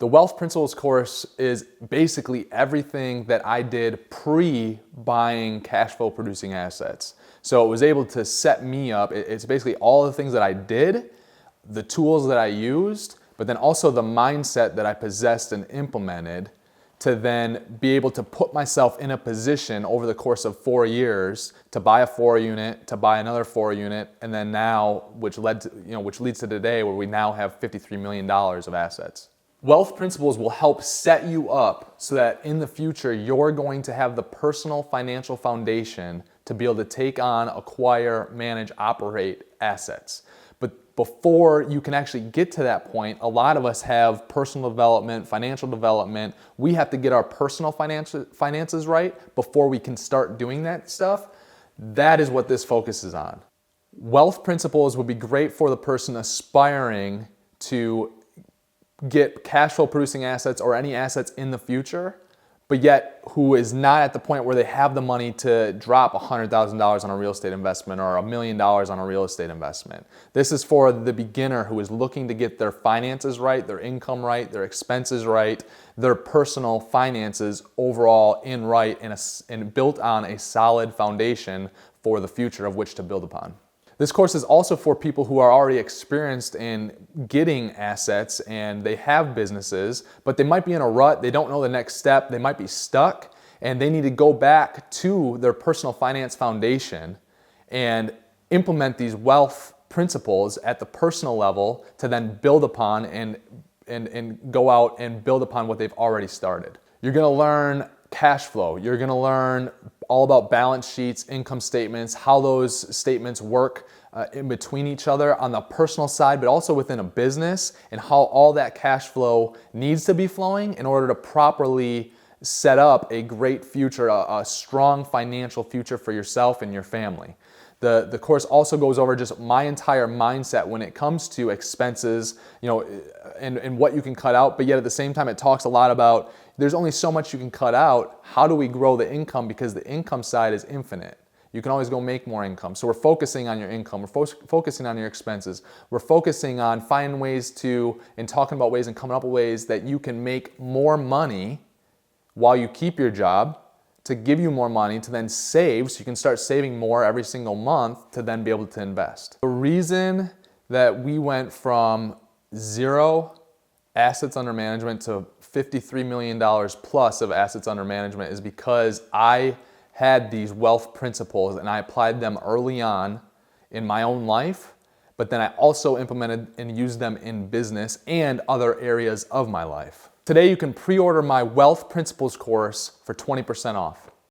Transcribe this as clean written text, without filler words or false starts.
The Wealth Principles course is basically everything that I did pre-buying cash flow producing assets. So it was able to set me up. It's basically all the things that I did, the tools that I used, but then also the mindset that I possessed and implemented to then be able to put myself in a position over the course of 4 years to buy a 4-unit, to buy another 4-unit, and then now, which leads to today where we now have $53 million of assets. Wealth Principles will help set you up so that in the future you're going to have the personal financial foundation to be able to take on, acquire, manage, operate assets. But before you can actually get to that point, a lot of us have personal development, financial development. We have to get our personal finances right before we can start doing that stuff. That is what this focuses on. Wealth Principles would be great for the person aspiring to get cash flow producing assets or any assets in the future, but yet who is not at the point where they have the money to drop $100,000 on a real estate investment or $1 million on a real estate investment. This is for the beginner who is looking to get their finances right, their income right, their expenses right, their personal finances overall in right and built on a solid foundation for the future of which to build upon. This course is also for people who are already experienced in getting assets and they have businesses, but they might be in a rut, they don't know the next step, they might be stuck, and they need to go back to their personal finance foundation and implement these wealth principles at the personal level to then build upon and go out and build upon what they've already started. You're gonna learn cash flow, you're gonna learn all about balance sheets, income statements, how those statements work in between each other on the personal side, but also within a business, and how all that cash flow needs to be flowing in order to properly set up a great future, a strong financial future for yourself and your family. The course also goes over just my entire mindset when it comes to expenses, and what you can cut out, but yet at the same time it talks a lot about there's only so much you can cut out. How do we grow the income? Because the income side is infinite. You can always go make more income. So we're focusing on your income. We're focusing on your expenses. We're focusing on finding ways and talking about ways and coming up with ways that you can make more money while you keep your job, to give you more money to then save, so you can start saving more every single month to then be able to invest. The reason that we went from 0 assets under management to $53 million plus of assets under management is because I had these wealth principles and I applied them early on in my own life, but then I also implemented and used them in business and other areas of my life. Today you can pre-order my Wealth Principles course for 20% off.